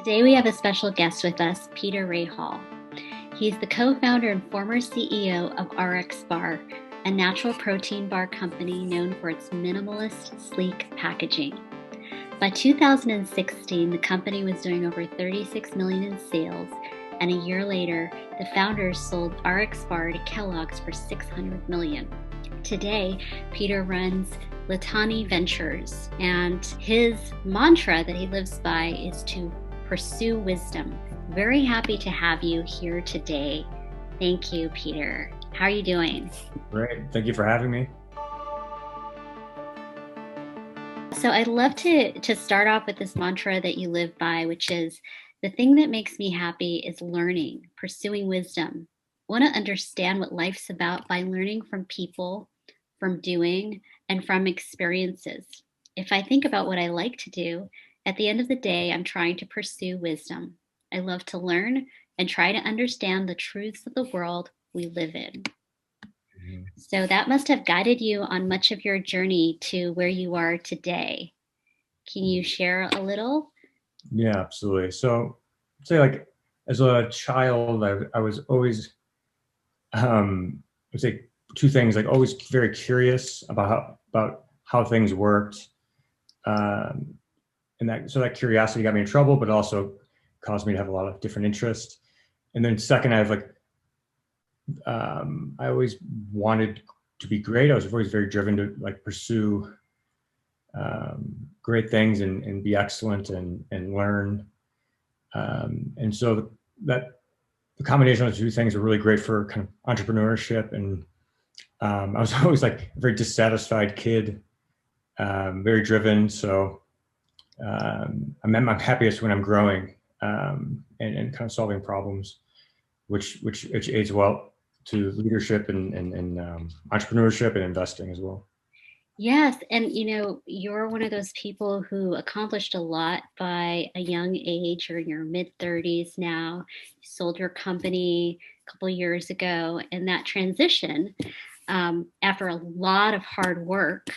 Today we have a special guest with us, Peter Rahal. He's the co-founder and former CEO of RXBAR, a natural protein bar company known for its minimalist, sleek packaging. By 2016, the company was doing over 36 million in sales, and a year later, the founders sold RXBAR to Kellogg's for 600 million. Today, Peter runs Litany Ventures, and his mantra that he lives by is to pursue wisdom. Very happy to have you here today. Thank you, Peter. How are you doing? Great. Thank you for having me. So I'd love to start off with this mantra that you live by, which is the thing that makes me happy is learning, pursuing wisdom. I want to understand what life's about by learning from people, from doing, and from experiences. If I think about what I like to do, at the end of the day, I'm trying to pursue wisdom. I love to learn and try to understand the truths of the world we live in. Mm-hmm. So that must have guided you on much of your journey to where you are today. Can you share a little? Yeah, absolutely. So, say like as a child, I was always, I would say two things, like always very curious about how things worked. And that curiosity got me in trouble, but also caused me to have a lot of different interests. And then second, I always wanted to be great. I was always very driven to like pursue great things and be excellent and learn. And so that the combination of the two things are really great for kind of entrepreneurship. And I was always like a very dissatisfied kid, very driven. So I'm at my happiest when I'm growing and kind of solving problems, which aids well to leadership and entrepreneurship and investing as well. Yes. And, you're one of those people who accomplished a lot by a young age. You're in your mid 30s now. You sold your company a couple of years ago. And that transition, after a lot of hard work,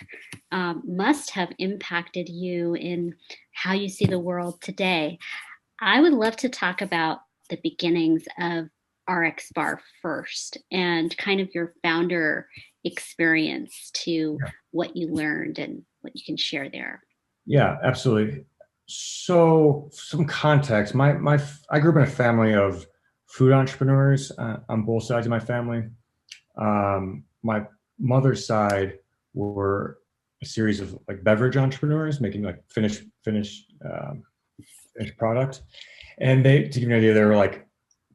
must have impacted you in how you see the world today. I would love to talk about the beginnings of RXBAR first and kind of your founder experience to what you learned and what you can share there. Yeah, absolutely. So some context, I grew up in a family of food entrepreneurs on both sides of my family. My mother's side were a series of like beverage entrepreneurs making like finished product. And to give you an idea, they were like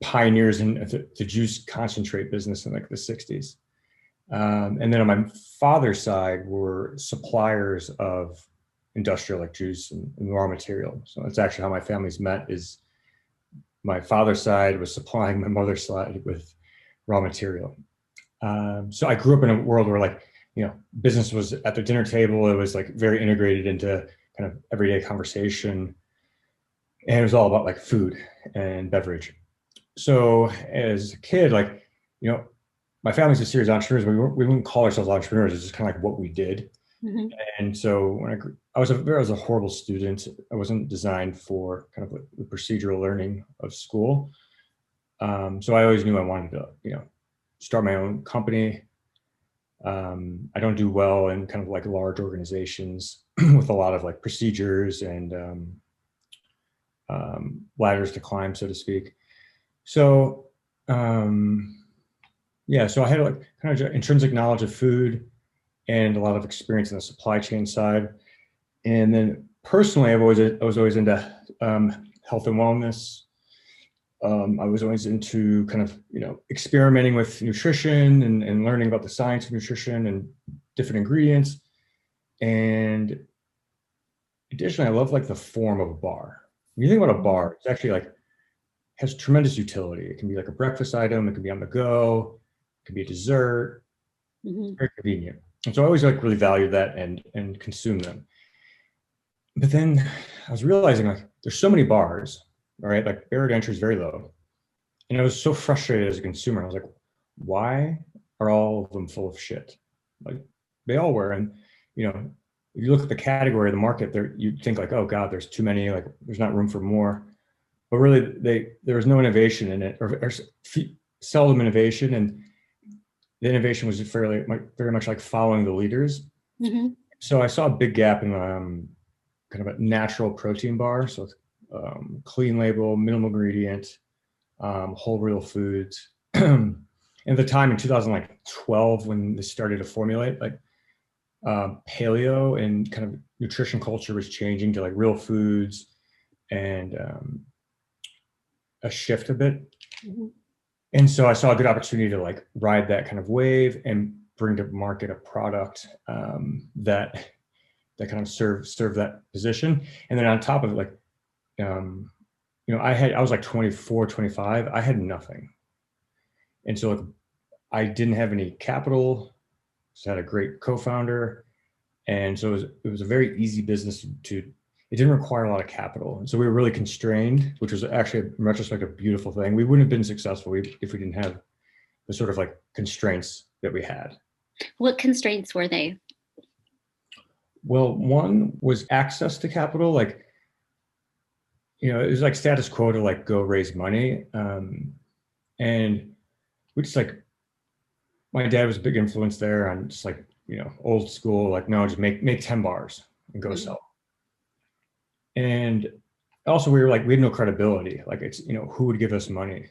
pioneers in the juice concentrate business in like the 60s. And then on my father's side were suppliers of industrial like juice and raw material. So that's actually how my family's met, is my father's side was supplying my mother's side with raw material. So I grew up in a world where like, business was at the dinner table. It was like very integrated into kind of everyday conversation. And it was all about like food and beverage. So as a kid, like, my family's a series of entrepreneurs. We wouldn't call ourselves entrepreneurs. It's just kind of like what we did. Mm-hmm. And so when I was a horrible student. I wasn't designed for kind of like the procedural learning of school. So I always knew I wanted to, start my own company. I don't do well in kind of like large organizations with a lot of like procedures and ladders to climb, so to speak. So, so I had like kind of intrinsic knowledge of food and a lot of experience in the supply chain side. And then personally, I was always into health and wellness. I was always into kind of, experimenting with nutrition and learning about the science of nutrition and different ingredients. And additionally, I love like the form of a bar. When you think about a bar, it's actually like has tremendous utility. It can be like a breakfast item. It can be on the go. It can be a dessert. Mm-hmm. Very convenient. And so I always like really valued that and consume them. But then I was realizing like there's so many bars, right? Like barrier to entry is very low. And I was so frustrated as a consumer. I was like, why are all of them full of shit? Like they all were. And, if you look at the category of the market there, you think like, oh God, there's too many, like there's not room for more. but really there was no innovation in it, or seldom innovation, and the innovation was very much like following the leaders. Mm-hmm. So I saw a big gap in kind of a natural protein bar, so clean label, minimal ingredient, whole real foods. And at the time in 2012, when this started to formulate, like paleo and kind of nutrition culture was changing to like real foods and a shift a bit. Mm-hmm. And so I saw a good opportunity to like ride that kind of wave and bring to market a product that kind of serve that position. And then on top of it, like, I was like 24, 25, I had nothing. And so like, I didn't have any capital, so I had a great co-founder. And so it was a very easy business it didn't require a lot of capital. And so we were really constrained, which was actually in retrospect, a beautiful thing. We wouldn't have been successful if we didn't have the sort of like constraints that we had. What constraints were they? Well, one was access to capital. Like, it was like status quo to like go raise money. And we just like, my dad was a big influence there on just like, old school, like, no, just make 10 bars and go sell. And also we had no credibility. Like it's, who would give us money?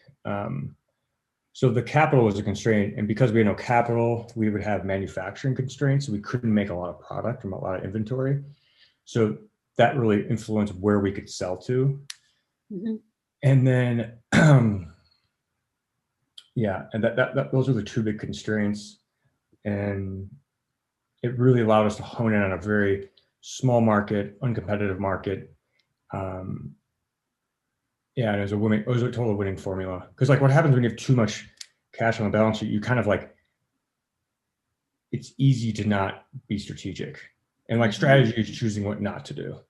So the capital was a constraint. And because we had no capital, we would have manufacturing constraints. So we couldn't make a lot of product from a lot of inventory. So that really influenced where we could sell to. Mm-hmm. And then, and those were the two big constraints. And it really allowed us to hone in on a very small market, uncompetitive market. And it was a total winning formula. Because like what happens when you have too much cash on the balance sheet, you kind of like, it's easy to not be strategic. And like strategy is choosing what not to do.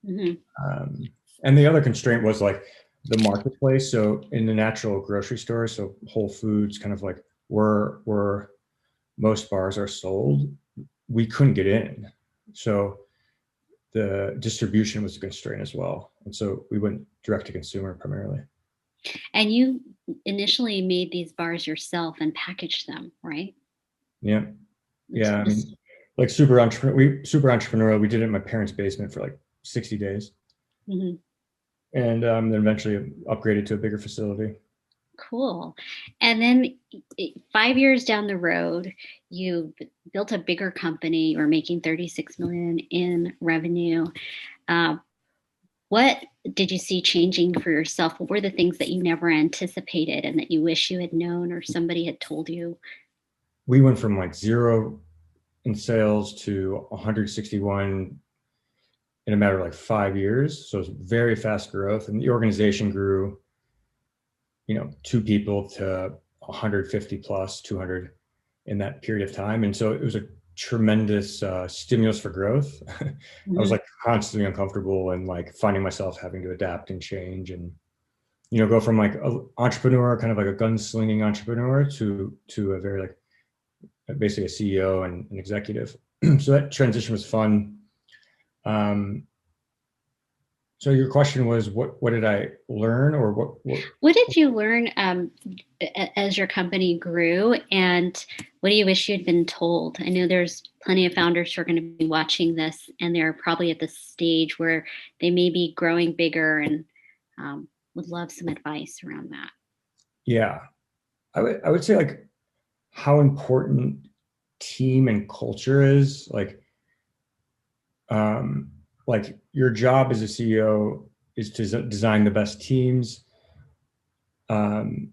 Mm-hmm. And the other constraint was like the marketplace. So in the natural grocery stores, so Whole Foods, kind of like where most bars are sold, we couldn't get in. So the distribution was a constraint as well. And so we went direct to consumer primarily. And you initially made these bars yourself and packaged them, right? Yeah. Yeah. I mean, like super entrepreneurial. We did it in my parents' basement for like 60 days. Mm-hmm. And then eventually upgraded to a bigger facility. Cool. And then 5 years down the road, you built a bigger company. You were making $36 million in revenue. What did you see changing for yourself? What were the things that you never anticipated and that you wish you had known or somebody had told you? We went from like 0 in sales to 161 in a matter of like 5 years. So it's very fast growth, and the organization grew, 2 people to 150 plus 200 in that period of time. And so it was a tremendous stimulus for growth. Mm-hmm. I was like constantly uncomfortable and like finding myself having to adapt and change and, go from like an entrepreneur, kind of like a gunslinging entrepreneur to a very like basically a CEO and an executive. So that transition was fun. So your question was, what did I learn, or what did you learn as your company grew, and what do you wish you'd been told? I know there's plenty of founders who are going to be watching this, and they're probably at the stage where they may be growing bigger and would love some advice around that. Yeah, I would say like how important team and culture is. Like your job as a CEO is to design the best teams and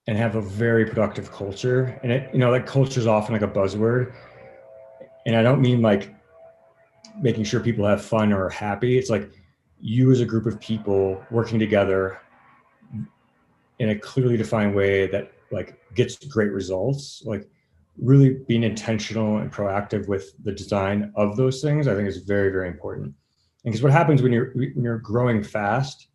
have a very productive culture. And that culture is often like a buzzword. And I don't mean like making sure people have fun or are happy. It's like you as a group of people working together in a clearly defined way that like gets great results. Like really being intentional and proactive with the design of those things, I think is very, very important. Because what happens when you're growing fast,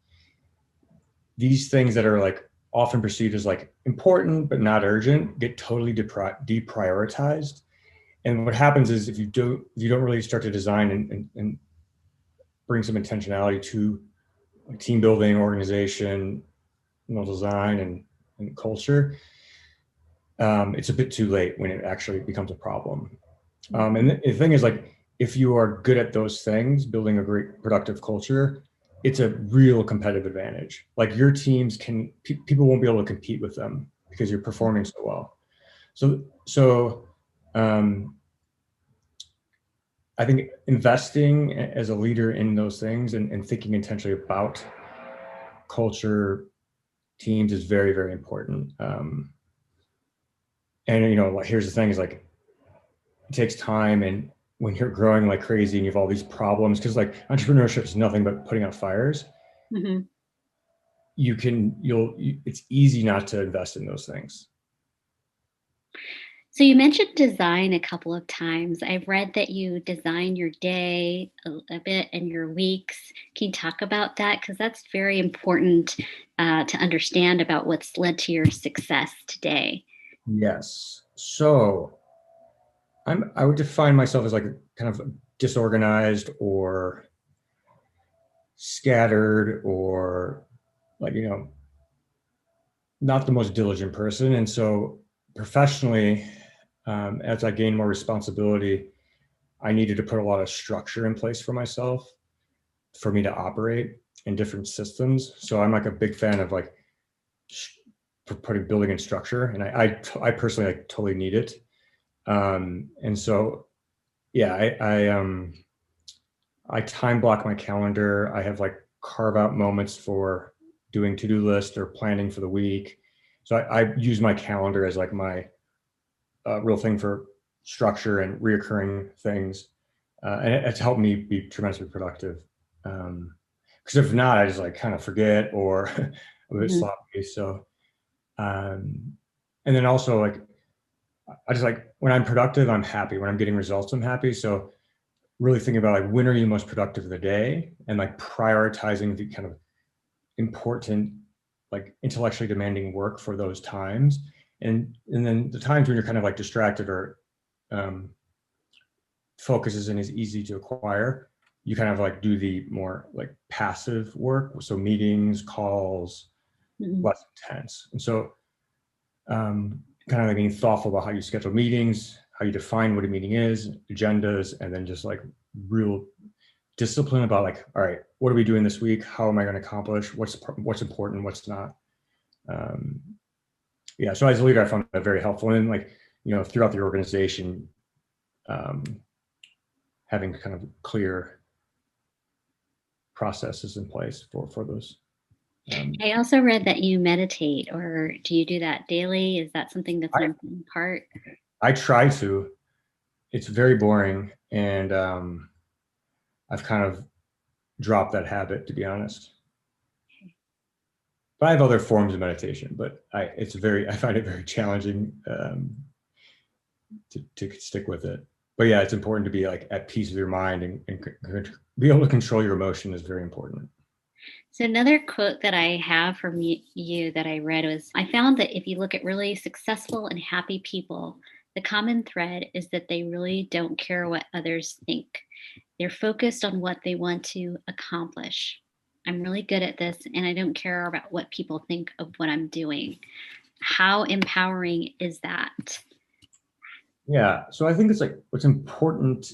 these things that are like often perceived as like important but not urgent get totally deprioritized. And what happens is if you don't really start to design and bring some intentionality to team building, organization, design, and culture, it's a bit too late when it actually becomes a problem. And the thing is, like, if you are good at those things, building a great productive culture, it's a real competitive advantage. Like, your teams people won't be able to compete with them because you're performing so well. So I think investing as a leader in those things and thinking intentionally about culture, teams is very, very important. And like, here's the thing: is like, it takes time, and when you're growing like crazy and you have all these problems, because like entrepreneurship is nothing but putting out fires. Mm-hmm. It's easy not to invest in those things. So you mentioned design a couple of times. I've read that you design your day a bit and your weeks. Can you talk about that? Because that's very important to understand about what's led to your success today. Yes. So I would define myself as like kind of disorganized or scattered, or like, not the most diligent person. And so professionally, as I gained more responsibility, I needed to put a lot of structure in place for myself, for me to operate in different systems. So I'm like a big fan of like putting building in structure, and I personally like totally need it. And so yeah, I time block my calendar. I have like carve out moments for doing to-do list or planning for the week. So I use my calendar as like my real thing for structure and reoccurring things. And it's helped me be tremendously productive. Because if not, I just like kind of forget or a bit Mhm. sloppy. So, and then also like, I just like, when I'm productive, I'm happy. When I'm getting results, I'm happy. So really thinking about like, when are you most productive of the day, and like prioritizing the kind of important, like intellectually demanding work for those times. And then the times when you're kind of like distracted or focus isn't as easy to acquire, you kind of like do the more like passive work. So meetings, calls, Mhm. less intense. And so kind of like being thoughtful about how you schedule meetings, how you define what a meeting is, agendas, and then just like real discipline about like, all right, what are we doing this week? How am I going to accomplish? What's important? What's not? Um, yeah. So as a leader, I found that very helpful. And like, throughout the organization, um, having kind of clear processes in place for those. I also read that you meditate, or do you do that daily? Is that something that's an I, important part? I try to. It's very boring, and I've kind of dropped that habit, to be honest. But I have other forms of meditation, but I find it very challenging to stick with it. But yeah, it's important to be like at peace with your mind, and be able to control your emotion is very important. So another quote that I have from you that I read was, I found that if you look at really successful and happy people, the common thread is that they really don't care what others think. They're focused on what they want to accomplish. I'm really good at this and I don't care about what people think of what I'm doing. How empowering is that? Yeah. So I think it's like, what's important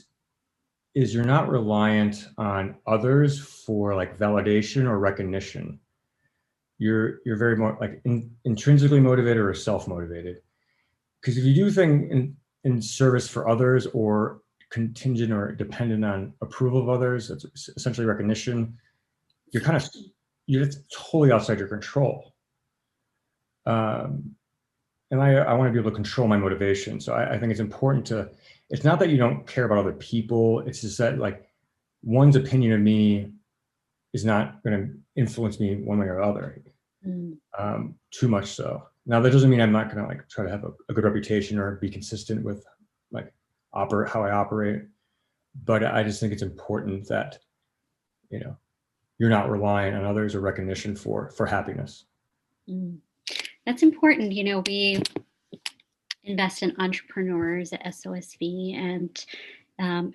is you're not reliant on others for like validation or recognition. You're very more like intrinsically motivated or self-motivated. Because if you do things in service for others, or contingent or dependent on approval of others, that's essentially recognition, you're just totally outside your control. And I want to be able to control my motivation. So I think it's important it's not that you don't care about other people. It's just that like, one's opinion of me is not going to influence me one way or other, Mm. too much so. Now, that doesn't mean I'm not going to like try to have a good reputation or be consistent with like how I operate. But I just think it's important that, you're not relying on others or recognition for happiness. Mm. That's important. We invest in entrepreneurs at SOSV, and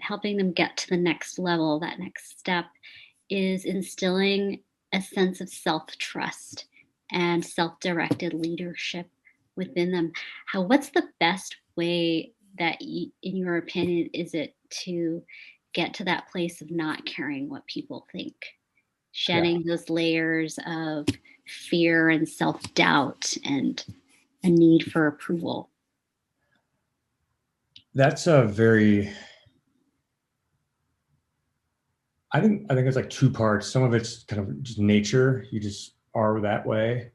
helping them get to the next level, that next step is instilling a sense of self-trust and self-directed leadership within them. What's the best way that, in your opinion, is it to get to that place of not caring what people think, Yeah, shedding those layers of fear and self-doubt and a need for approval? that's a very, I think it's like two parts. Some of it's kind of just nature. You just are that way.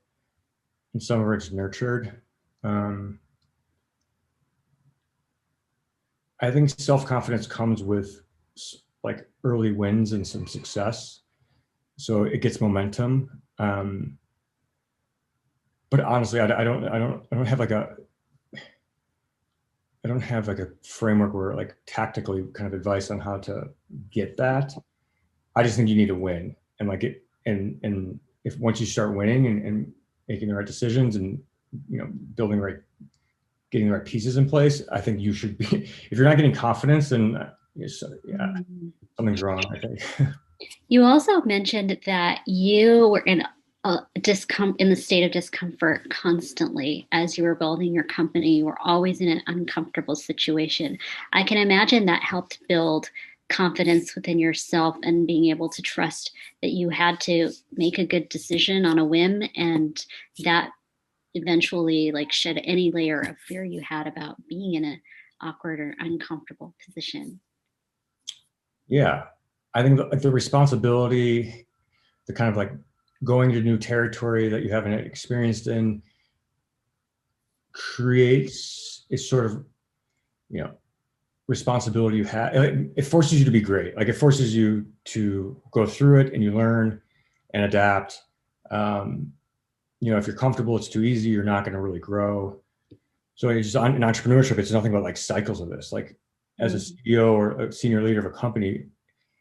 And some of it's nurtured. Um, I think self-confidence comes with like early wins and some success. So it gets momentum. But honestly, I don't have like a framework where like tactically kind of advice on how to get that. I just think you need to win, and like it, and if once you start winning and making the right decisions and building the right, getting the right pieces in place, I think you should be. If you're not getting confidence, then yeah, something's wrong, I think. You also mentioned that you were in in the state of discomfort constantly as you were building your company. You were always in an uncomfortable situation. I can imagine that helped build confidence within yourself and being able to trust that you had to make a good decision on a whim, and that eventually like shed any layer of fear you had about being in an awkward or uncomfortable position. Yeah, I think the responsibility, the kind of like going to new territory that you haven't experienced in, creates a sort of responsibility you have. It forces you to be great. Like it forces you to go through it and you learn and adapt. If you're comfortable, it's too easy. You're not going to really grow. So it's just in entrepreneurship, it's nothing but like cycles of this. Like as a CEO or a senior leader of a company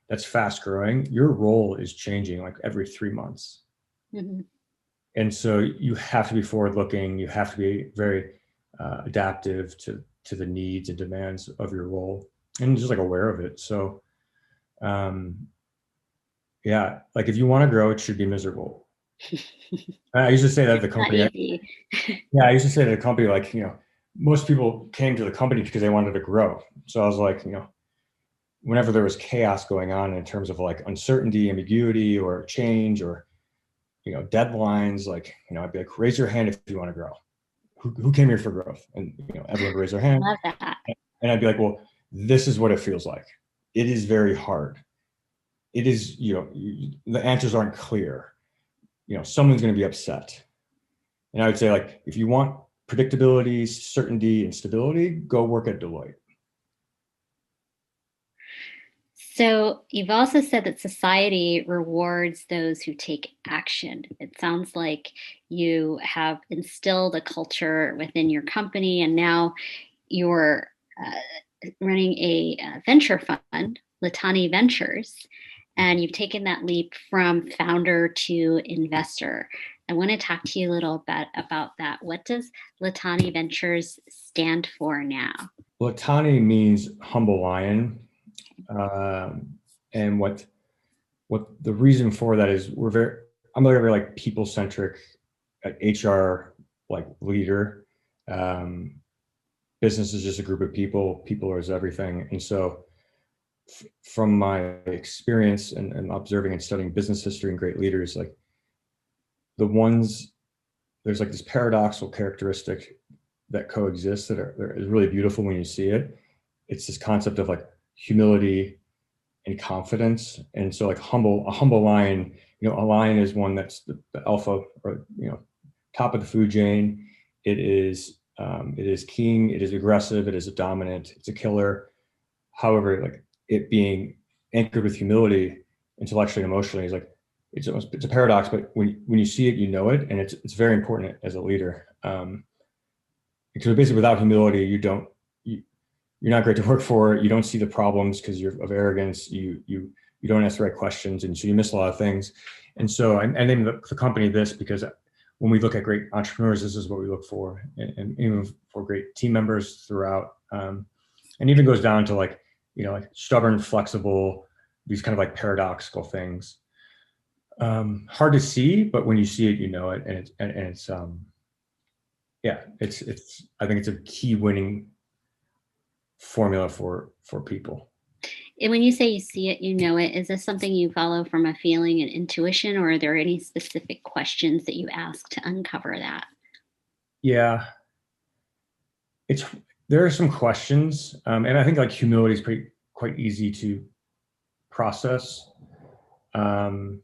that's fast growing, your role is changing like every 3 months. Mm-hmm. And so you have to be forward looking. You have to be very adaptive to the needs and demands of your role and just like aware of it. So, yeah, like if you want to grow, it should be miserable. I used to say that at the company. Yeah, I used to say to the company, like, most people came to the company because they wanted to grow. So I was like, whenever there was chaos going on in terms of like uncertainty, ambiguity, or change, or, deadlines, like, I'd be like, raise your hand if you want to grow. Who came here for growth? And, everyone would raise their hand. Love that. And I'd be like, well, this is what it feels like. It is very hard. It is, the answers aren't clear. Someone's going to be upset. And I would say, like, if you want predictability, certainty, and stability, go work at Deloitte. So you've also said that society rewards those who take action. It sounds like you have instilled a culture within your company, and now you're running a venture fund, Litani Ventures, and you've taken that leap from founder to investor. I want to talk to you a little bit about that. What does Litani Ventures stand for now? Litani means humble lion. And what the reason for that is I'm a very like people centric, HR like leader. Business is just a group of people. People is everything. And so from my experience and observing and studying business history and great leaders, like there's like this paradoxical characteristic that coexists that is really beautiful when you see it. It's this concept of like humility and confidence. And so like a humble lion, a lion is one that's the alpha, or, top of the food chain. It is king, it is aggressive, it is a dominant, it's a killer. However, like it being anchored with humility, intellectually and emotionally, is like, it's a paradox, but when you see it, you know it. And it's very important as a leader. Because basically without humility, you're not great to work for. You don't see the problems because you're of arrogance. You don't ask the right questions, and so you miss a lot of things. And so I named the company this because when we look at great entrepreneurs, this is what we look for, and even for great team members throughout. And even goes down to like stubborn, flexible, these kind of like paradoxical things. Hard to see, but when you see it, you know it, and it's yeah, it's I think it's a key winning formula for people. And when you say you see it, you know it, is this something you follow from a feeling and intuition, or are there any specific questions that you ask to uncover that? Yeah, it's there are some questions, and I think like humility is quite easy to process, or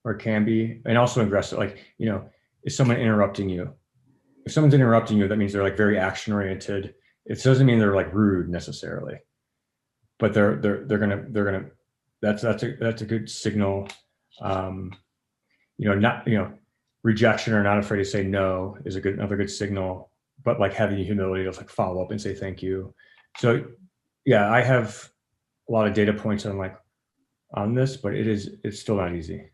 it can be, and also aggressive. Like, you know, is someone interrupting you? If someone's interrupting you, that means they're like very action oriented. It doesn't mean they're like rude necessarily, but they're gonna that's a good signal. Um, you know, not, you know, rejection or not afraid to say no is another good signal. But like having the humility to like follow up and say thank you. So yeah, I have a lot of data points on this, but it's still not easy,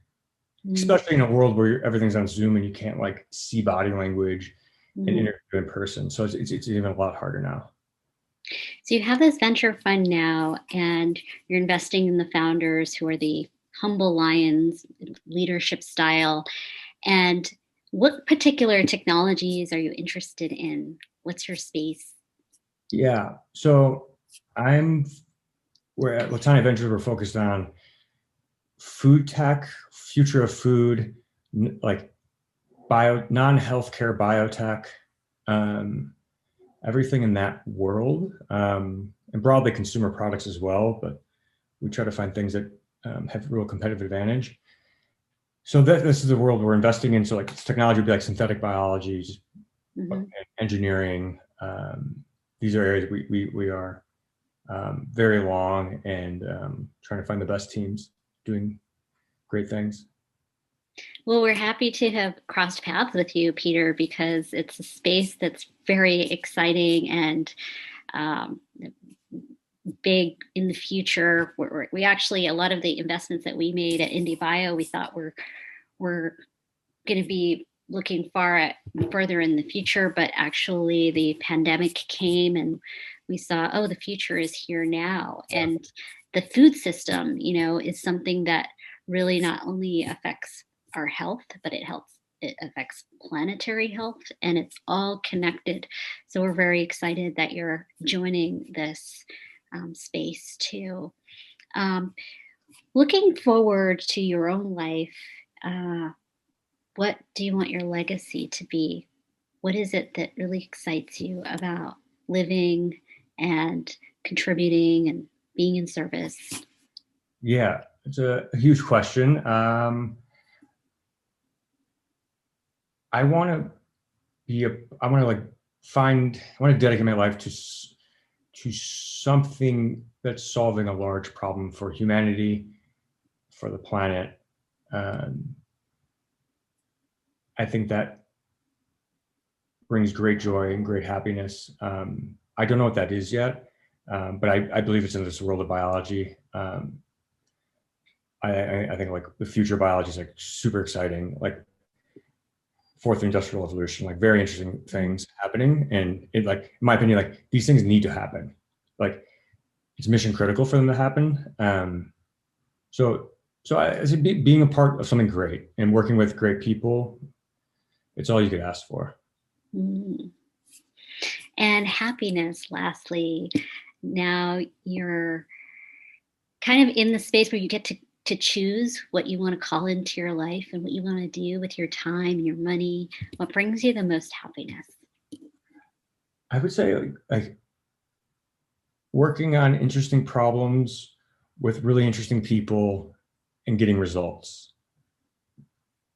especially in a world where everything's on Zoom and you can't like see body language and interview in person. So it's even a lot harder now. So you have this venture fund now, and you're investing in the founders who are the humble lions leadership style. And what particular technologies are you interested in? What's your space? Yeah. So we're at Litani Ventures, we're focused on food tech, future of food, like non-healthcare biotech, um, everything in that world, and broadly consumer products as well. But we try to find things that have real competitive advantage. So this is the world we're investing in. So like technology would be like synthetic biology, engineering. These are areas we are very long, and trying to find the best teams doing great things. Well, we're happy to have crossed paths with you, Peter, because it's a space that's very exciting and um, big in the future. We actually, a lot of the investments that we made at IndieBio, we thought were going to be looking further in the future, but actually the pandemic came and we saw, oh, the future is here now. Yeah. And the food system, you know, is something that really not only affects our health, but it affects planetary health, and it's all connected. So we're very excited that you're joining this space too. Um, Looking forward to your own life, what do you want your legacy to be? What is it that really excites you about living and contributing and being in service? Yeah, it's a huge question. I want to I want to like I want to dedicate my life to something that's solving a large problem for humanity, for the planet. I think that brings great joy and great happiness. I don't know what that is yet, but I believe it's in this world of biology. I think like the future of biology is like super exciting, like fourth industrial revolution, like very interesting things happening. And it, like, in my opinion, like these things need to happen. Like it's mission critical for them to happen. So being a part of something great and working with great people, it's all you could ask for. Mm. And happiness, lastly. Now you're kind of in the space where you get to choose what you want to call into your life and what you want to do with your time and your money. What brings you the most happiness? I would say like working on interesting problems with really interesting people and getting results.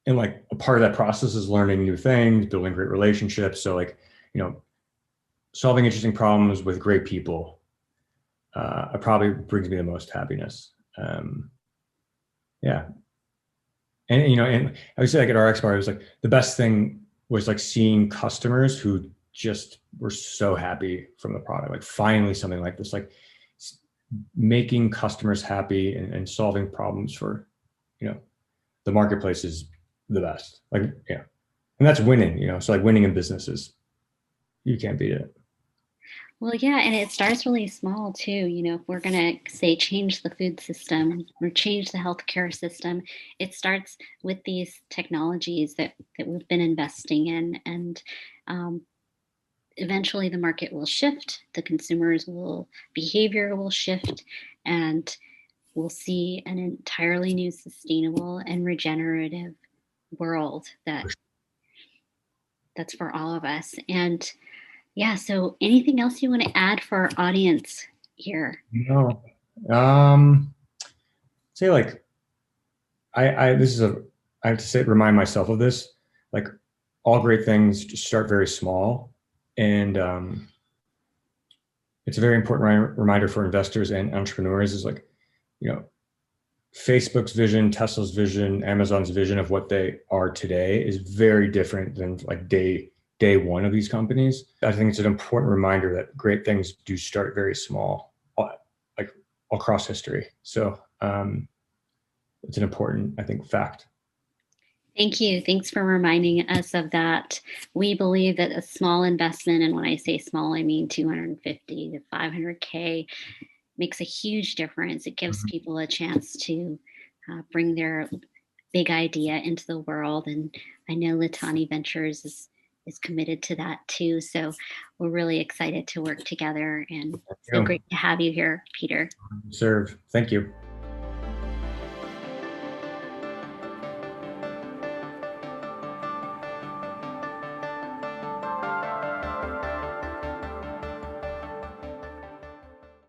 And like a part of that process is learning new things, building great relationships. So like, you know, solving interesting problems with great people probably brings me the most happiness. Yeah. And, you know, and I would say like at RXBAR, it was like the best thing was like seeing customers who just were so happy from the product, like finally something like this, like making customers happy and solving problems for, you know, the marketplace is the best. Like, yeah. And that's winning, you know, so like winning in businesses, you can't beat it. Well, yeah, and it starts really small too. If we're going to say change the food system or change the healthcare system, it starts with these technologies that we've been investing in. And um, eventually the market will shift, the consumers will, behavior will shift, and we'll see an entirely new sustainable and regenerative world that's for all of us. And yeah, so anything else you want to add for our audience here? No. Um, say like this is I have to say remind myself of this. Like all great things just start very small, and it's a very important reminder for investors and entrepreneurs. Is like, you know, Facebook's vision, Tesla's vision, Amazon's vision of what they are today is very different than like day one of these companies. I think it's an important reminder that great things do start very small, like across history. So it's an important, I think, fact. Thank you. Thanks for reminding us of that. We believe that a small investment, and when I say small, I mean 250 to 500K, makes a huge difference. It gives Mhm. people a chance to bring their big idea into the world. And I know Litani Ventures is committed to that too. So we're really excited to work together, and so You great to have you here, Peter. serve. Thank you.